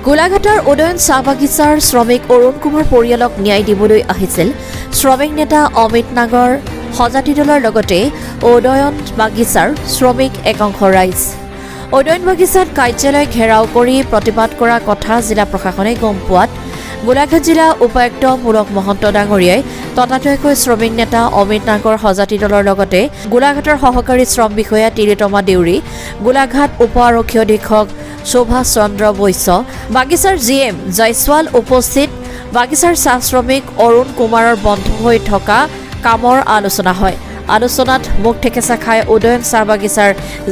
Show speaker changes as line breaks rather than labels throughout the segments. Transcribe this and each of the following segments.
গোলাঘাটৰ উদয়ন চাহ বাগিচাৰ শ্ৰমিক অৰুণ কুমাৰ পৰিয়ালক ন্যায় দিবলৈ আহিছিল শ্ৰমিক নেতা অমিত নাগৰ সজাতি দলৰ লগতে উদয়ন বাগিচাৰ শ্ৰমিক একাংশ ৰাইজ। উদয়ন বাগিচাত কাৰ্যালয় ঘেৰাও কৰি প্ৰতিবাদ কৰা কথা জিলা প্ৰশাসনে গম পোৱাত গোলাঘাট জিলা উপায়ুক্ত পুলক মহন্ত ডাঙৰীয়াই ততাতৈয়াকৈ শ্ৰমিক নেতা অমিত নাগৰ সজাতি দলৰ লগতে গোলাঘাটৰ সহকাৰী শ্ৰম বিষয়া তিলোত্তমা দেউৰী, গোলাঘাট উপ আৰক্ষী অধীক্ষক সুভাষ চন্দ্ৰ বৈশ্য, বাগিচাৰ GM জয়ছোৱাল উপস্থিত বাগিচাৰ চাহ শ্ৰমিক অৰুণ কুমাৰৰ বন্ধ হৈ থকা কামৰ আলোচনা হয়। আলোচনাত মুখ ঠেকেচা খাই উদয়ন চাহ বাগিচাৰ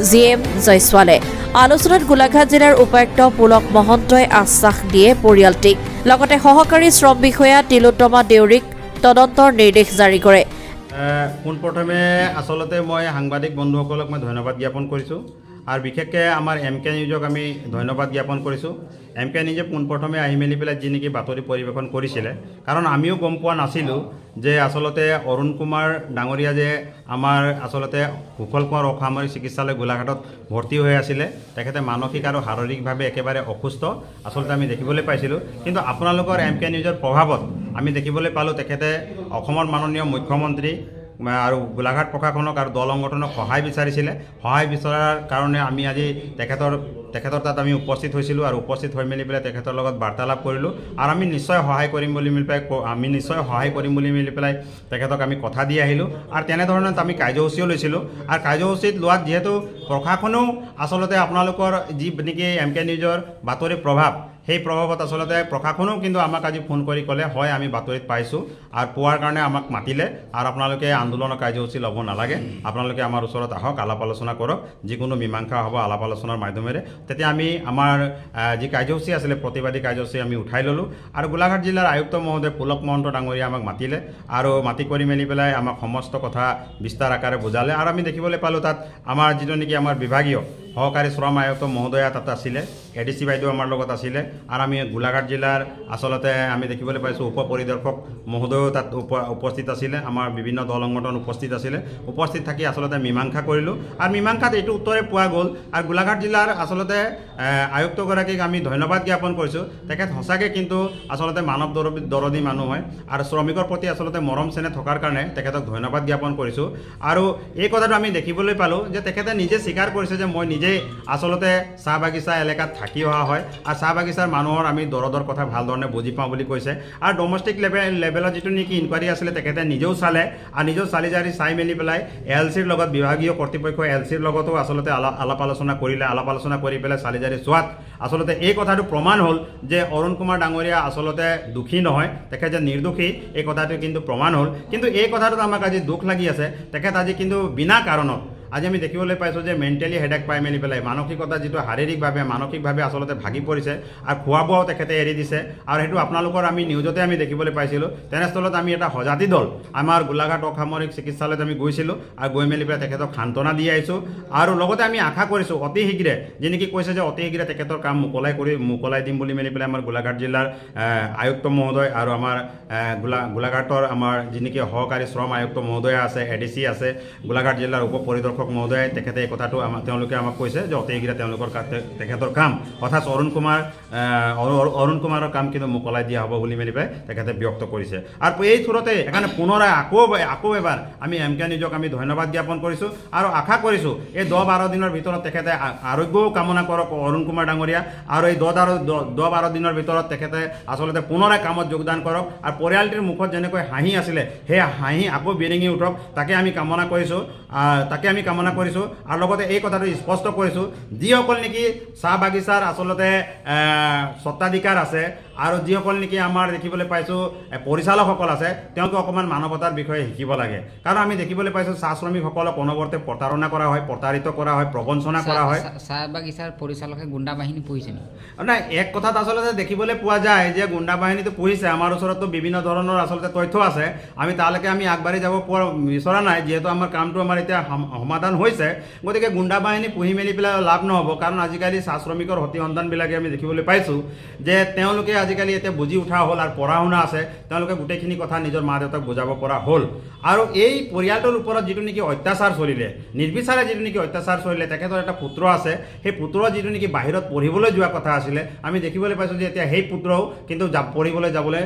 GM জয়ছোৱালে। আলোচনাত গোলাঘাট জিলাৰ উপায়ুক্ত পুলক মহন্তই আশ্বাস দিয়ে পৰিয়ালটিক, লগতে সহকাৰী শ্ৰম বিষয়া তিলোত্তমা দেউৰীক তদন্তৰ নিৰ্দেশ জাৰি কৰে।
পোনপ্ৰথমে আচলতে মই সাংবাদিক বন্ধুসকলক মই ধন্যবাদ জ্ঞাপন কৰিছোঁ আৰু বিশেষকৈ আমাৰ MK নিউজক আমি ধন্যবাদ জ্ঞাপন কৰিছোঁ। MK নিউজে পোনপ্ৰথমে আহি মেলি পেলাই যি নেকি বাতৰি পৰিৱেশন কৰিছিলে, কাৰণ আমিও গম পোৱা নাছিলোঁ যে আচলতে অৰুণ কুমাৰ ডাঙৰীয়া যে আমাৰ আচলতে কুশল কোঁৱৰ অসামৰিক চিকিৎসালয় গোলাঘাটত ভৰ্তি হৈ আছিলে, তেখেতে মানসিক আৰু শাৰীৰিকভাৱে একেবাৰে অসুস্থ আচলতে আমি দেখিবলৈ পাইছিলোঁ। কিন্তু আপোনালোকৰ MK নিউজৰ প্ৰভাৱত আমি দেখিবলৈ পালোঁ তেখেতে অসমৰ মাননীয় মুখ্যমন্ত্ৰী আৰু গোলাঘাট প্ৰশাসনক আৰু দল সংগঠনক সহায় বিচাৰিছিলে। সহায় বিচৰাৰ কাৰণে আমি আজি তেখেতৰ তাত আমি উপস্থিত হৈছিলোঁ আৰু উপস্থিত হৈ মেলি পেলাই তেখেতৰ লগত বাৰ্তালাপ কৰিলোঁ আৰু আমি নিশ্চয় সহায় কৰিম বুলি মিলি পেলাই তেখেতক আমি কথা দি আহিলোঁ আৰু তেনেধৰণে আমি কাৰ্যসূচীও লৈছিলোঁ। আৰু কাৰ্যসূচীত লোৱাত যিহেতু প্ৰশাসনেও আচলতে আপোনালোকৰ যি নেকি MK নিউজৰ বাতৰি প্ৰভাৱ, সেই প্ৰভাৱত আচলতে প্ৰশাসনেও কিন্তু আমাক আজি ফোন কৰি ক'লে, হয় আমি বাতৰিত পাইছোঁ আৰু পোৱাৰ কাৰণে আমাক মাতিলে আৰু আপোনালোকে আন্দোলনৰ কাৰ্যসূচী ল'ব নালাগে, আপোনালোকে আমাৰ ওচৰত আহক, আলাপ আলোচনা কৰক, যিকোনো মীমাংসা হ'ব আলাপ আলোচনাৰ মাধ্যমেৰে। তেতিয়া আমি আমাৰ যি কাৰ্যসূচী আছিলে প্ৰতিবাদী কাৰ্যসূচী আমি উঠাই ল'লোঁ আৰু গোলাঘাট জিলাৰ আয়ুক্ত মহোদয় পুলক মহন্ত ডাঙৰীয়া আমাক মাতিলে আৰু মাতি কৰি মেলি পেলাই আমাক সমস্ত কথা বিস্তাৰ আকাৰে বুজালে আৰু আমি দেখিবলৈ পালোঁ তাত আমাৰ যিটো নেকি আমাৰ বিভাগীয় সহকাৰী শ্ৰম আয়ুক্ত মহোদয়া তাত আছিলে, ADC বাইদেউ আমাৰ লগত আছিলে আৰু আমি গোলাঘাট জিলাৰ আচলতে আমি দেখিবলৈ পাইছোঁ উপ পৰিদৰ্শক মহোদয়ো তাত উপস্থিত আছিলে, আমাৰ বিভিন্ন দল সংগঠন উপস্থিত আছিলে। উপস্থিত থাকি আচলতে মীমাংসা কৰিলোঁ আৰু মীমাংসাত এইটো উত্তৰে পোৱা গ'ল আৰু গোলাঘাট জিলাৰ আচলতে আয়ুক্তগৰাকীক আমি ধন্যবাদ জ্ঞাপন কৰিছোঁ। তেখেত সঁচাকৈ কিন্তু আচলতে মানৱ দৰদী মানুহ হয় আৰু শ্ৰমিকৰ প্ৰতি আচলতে মৰম চেনেহ থকাৰ কাৰণে তেখেতক ধন্যবাদ জ্ঞাপন কৰিছোঁ। আৰু এই কথাটো আমি দেখিবলৈ পালোঁ যে তেখেতে নিজে স্বীকাৰ কৰিছে যে মই নিজেই আচলতে চাহ বাগিচা এলেকাত থাকি অহা হয় আৰু চাহ বাগিচাৰ মানুহৰ আমি দৰদৰ কথা ভালধৰণে বুজি পাওঁ বুলি কৈছে আৰু ডমেষ্টিক লেভেলত যিটো নেকি ইনকুৱাৰী আছিলে তেখেতে নিজেও চালে আৰু নিজেও চাই মেলি পেলাই LCৰ লগত বিভাগীয় কৰ্তৃপক্ষই LCৰ লগতো আচলতে আলাপ আলোচনা কৰিলে। আলাপ আলোচনা কৰি পেলাই চালি চোৱাত আচলতে এই কথাটো প্ৰমাণ হ'ল যে অৰুণ কুমাৰ ডাঙৰীয়া আচলতে দোষী নহয়, তেখেত যে নিৰ্দোষী এই কথাটো কিন্তু প্ৰমাণ হ'ল। কিন্তু এই কথাটোত আমাক আজি দুখ লাগি আছে, তেখেত আজি কিন্তু বিনা কাৰণত আজি আমি দেখিবলৈ পাইছোঁ যে মেণ্টেলি হেডেক পাই মেলি পেলাই মানসিকতা যিটো শাৰীৰিকভাৱে মানসিকভাৱে আচলতে ভাগি পৰিছে আৰু খোৱা বোৱাও তেখেতে এৰি দিছে আৰু সেইটো আপোনালোকৰ আমি নিউজতে আমি দেখিবলৈ পাইছিলোঁ। তেনেস্থলত আমি এটা সজাতি দল আমাৰ গোলাঘাট অসামৰিক চিকিৎসালয়ত আমি গৈছিলোঁ আৰু গৈ মেলি পেলাই তেখেতক সান্তনা দি আহিছোঁ আৰু লগতে আমি আশা কৰিছোঁ অতি শীঘ্ৰে যি নেকি কৈছে যে অতি শীঘ্ৰে তেখেতৰ কাম মোকলাই দিম বুলি মেলি পেলাই আমাৰ গোলাঘাট জিলাৰ আয়ুক্ত মহোদয় আৰু আমাৰ গোলাঘাটৰ আমাৰ যি নেকি সহকাৰী শ্ৰম আয়ুক্ত মহোদয়া আছে, ADC আছে, গোলাঘাট জিলাৰ উপ পৰিদৰ্শক মহোদয় তেখেতে এই কথাটো তেওঁলোকে আমাক কৈছে যে অতি শীঘ্ৰে তেখেতৰ কাম অৰ্থাৎ অৰুণ কুমাৰৰ কাম কিন্তু মোকলাই দিয়া হ'ব বুলি মেলি পেলাই তেখেতে ব্যক্ত কৰিছে। আৰু এই থোৰতে সেইকাৰণে পুনৰাই আকৌ এবাৰ আমি MK নিউজক আমি ধন্যবাদ জ্ঞাপন কৰিছোঁ আৰু আশা কৰিছোঁ এই 10-12 দিনৰ ভিতৰত তেখেতে আৰোগ্যও কামনা কৰক অৰুণ কুমাৰ ডাঙৰীয়া আৰু এই 10-12 দিনৰ ভিতৰত তেখেতে আচলতে পুনৰাই কামত যোগদান কৰক আৰু পৰিয়ালটিৰ মুখত যেনেকৈ হাঁহি আছিলে সেই হাঁহি আকৌ বিৰিঙি উঠক তাকে আমি কামনা কৰিছোঁ আৰু লগতে এই কথাটো স্পষ্ট কৰিছোঁ যিসকল নেকি চাহ বাগিচাৰ আচলতে স্বত্বাধিকাৰ আছে আৰু যিসকল নেকি আমাৰ দেখিবলৈ পাইছোঁ পৰিচালকসকল আছে তেওঁলোকে অকণমান মানৱতাৰ বিষয়ে শিকিব লাগে। কাৰণ আমি দেখিবলৈ পাইছোঁ চাহ শ্ৰমিকসকলক অনবৰতে প্ৰতাৰণা কৰা হয়, প্ৰতাৰিত কৰা হয়, প্ৰবঞ্চনা কৰা হয়।
চাহ বাগিচাৰ পৰিচালকে গুণ্ডা বাহিনী পুহিছে নেকি?
নাই, এক কথাত আচলতে দেখিবলৈ পোৱা যায় যে গুণ্ডা বাহিনীটো পুহিছে। আমাৰ ওচৰতো বিভিন্ন ধৰণৰ আচলতে তথ্য আছে, আমি তালৈকে আগবাঢ়ি যাব বিচৰা নাই যিহেতু আমাৰ কামটো আমাৰ এতিয়া সমাধান হৈছে। গতিকে গুণ্ডা বাহিনী পুহি মেলি পেলাই লাভ নহ'ব, কাৰণ আজিকালি চাহ শ্ৰমিকৰ সতি সন্তানবিলাকে আমি দেখিবলৈ পাইছোঁ যে তেওঁলোকে আজিকালি এতিয়া বুজি উঠা হ'ল আৰু পঢ়া শুনা আছে, তেওঁলোকে গোটেইখিনি কথা নিজৰ মা দেউতাক বুজাব পৰা হ'ল আৰু এই পৰিয়ালটোৰ ওপৰত যিটো নেকি অত্যাচাৰ চলিলে নিৰ্বিচাৰে যিটো নেকি অত্যাচাৰ চলিলে তেখেতৰ এটা পুত্ৰ আছে সেই পুত্ৰ যিটো নেকি বাহিৰত পঢ়িবলৈ যোৱা কথা আছিলে আমি দেখিবলৈ পাইছোঁ যে এতিয়া সেই পুত্ৰও কিন্তু পঢ়িবলৈ যাবলৈ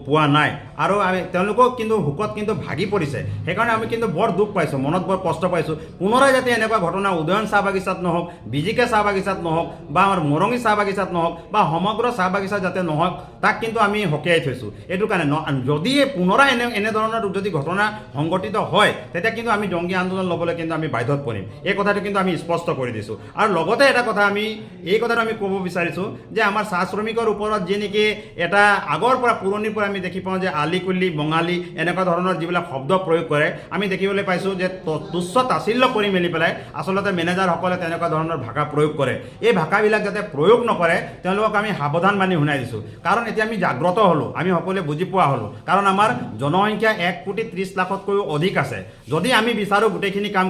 পোৱা নাই আৰু আমি তেওঁলোকক কিন্তু হুকত কিন্তু ভাগি পৰিছে সেইকাৰণে আমি কিন্তু বৰ দুখ পাইছোঁ মনত বৰ কষ্ট পাইছোঁ পুনৰাই যাতে এনেকুৱা ঘটনা উদয়ন চাহ বাগিচাত নহওক বিজিকে চাহ বাগিচাত নহওক বা আমাৰ মৰঙী চাহ বাগিচাত নহওক বা সমগ্ৰ চাহ বাগিচাত যাতে নহওক তাক কিন্তু আমি সকীয়াই থৈছোঁ এইটো কাৰণে যদি পুনৰাই এনেধৰণৰ যদি ঘটনা সংঘটিত হয় তেতিয়া কিন্তু আমি জংগী আন্দোলন ল'বলৈ কিন্তু আমি বাধ্যত পৰিম এই কথাটো কিন্তু আমি স্পষ্ট কৰি দিছোঁ আৰু লগতে এটা কথা আমি এই কথাটো আমি ক'ব বিচাৰিছোঁ যে আমাৰ চাহ শ্ৰমিকৰ ওপৰত যি নেকি এটা আগৰ পৰা পুৰণিৰ পৰা আমি দেখি পাওঁ যে আলি কুলি বঙালী এনেকুৱা ধৰণৰ যিবিলাক শব্দ প্ৰয়োগ কৰে আমি দেখিবলৈ পাইছোঁ যে তুচ্ছ তাচিল্য কৰি মেলি পেলাই আচলতে মেনেজাৰসকলে তেনেকুৱা ধৰণৰ ভাষা প্ৰয়োগ কৰে এই ভাষাবিলাক যাতে প্ৰয়োগ নকৰে তেওঁলোকক আমি সাৱধান বাণী শুনাই দিছোঁ কাৰণ এতিয়া আমি জাগ্ৰত হ'লোঁ আমি সকলোৱে বুজি পোৱা হ'লোঁ কাৰণ আমাৰ জনসংখ্যা 1,30,00,000তকৈও অধিক আছে যদি আমি বিচাৰোঁ গোটেইখিনি কাম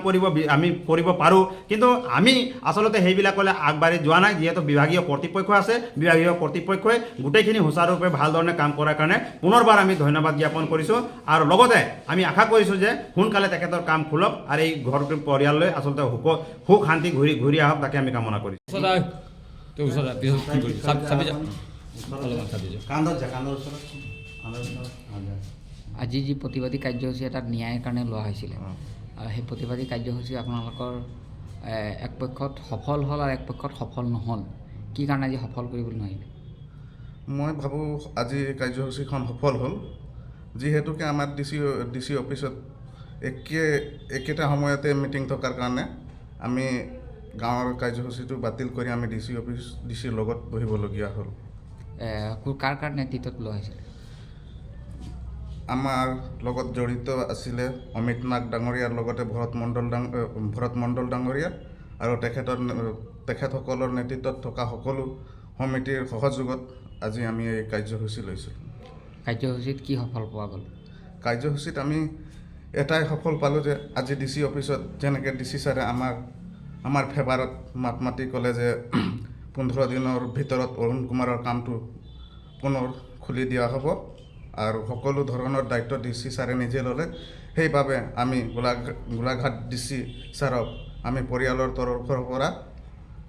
আমি কৰিব পাৰোঁ কিন্তু আমি আচলতে সেইবিলাকলৈ আগবাঢ়ি যোৱা নাই যিহেতু বিভাগীয় কৰ্তৃপক্ষ আছে বিভাগীয় কৰ্তৃপক্ষই গোটেইখিনি সুচাৰুৰূপে ভালধৰণে কাম কৰাৰ কাৰণে পুনৰবাৰ আমি ধন্যবাদ জ্ঞাপন কৰিছোঁ আৰু লগতে আমি আশা কৰিছোঁ যে সোনকালে তেখেতৰ কাম খোলক আৰু এই ঘৰটোৰ পৰিয়াললৈ আচলতে সুখ শান্তি ঘূৰি আহক তাকে আমি কামনা কৰিছোঁ
আজি যি প্ৰতিবাদী কাৰ্যসূচী এটা ন্যায়ৰ কাৰণে লোৱা হৈছিলে আৰু সেই প্ৰতিবাদী কাৰ্যসূচী আপোনালোকৰ এক পক্ষত সফল হ'ল আৰু এক পক্ষত সফল নহ'ল কি কাৰণে আজি সফল কৰিবলৈ নোৱাৰিলে
মই ভাবোঁ আজি কাৰ্যসূচীখন সফল হ'ল যিহেতুকে আমাৰ ডি চি অফিচত একেটা সময়তে মিটিং থকাৰ কাৰণে আমি গাঁৱৰ কাৰ্যসূচীটো বাতিল কৰি আমি ডি চিৰ লগত বহিবলগীয়া হ'ল
কাৰ কাৰ নেতৃত্বত লোৱা হৈছিলে
আমাৰ লগত জড়িত আছিলে অমিত নাগ ডাঙৰীয়াৰ লগতে ভৰত মণ্ডল ডাঙৰীয়া আৰু তেখেতসকলৰ নেতৃত্বত থকা সকলো সমিতিৰ সহযোগত আজি আমি এই কাৰ্যসূচী লৈছোঁ
কাৰ্যসূচীত কি সফল পোৱা গ'ল
কাৰ্যসূচীত আমি এটাই সফল পালোঁ যে আজি ডি চি অফিচত যেনেকৈ ডি চি ছাৰে আমাৰ ফেভাৰত মাত মাতি ক'লে যে 15 দিনৰ ভিতৰত অৰুণ কুমাৰৰ কামটো পুনৰ খুলি দিয়া হ'ব আৰু সকলো ধৰণৰ দায়িত্ব ডি চি ছাৰে নিজে ল'লে সেইবাবে আমি গোলাঘাট ডি চি ছাৰক আমি পৰিয়ালৰ তৰফৰ পৰা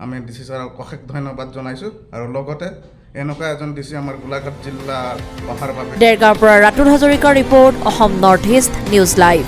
আমি ডি চি ছাৰক অশেষ ধন্যবাদ জনাইছোঁ আৰু লগতে এনেকুৱা এজন ডি চি আমাৰ গোলাঘাট জিলা অহাৰ বাবে
দেৰগাঁৱৰ পৰা ৰাতুল হাজৰিকাৰ report Assam north east news live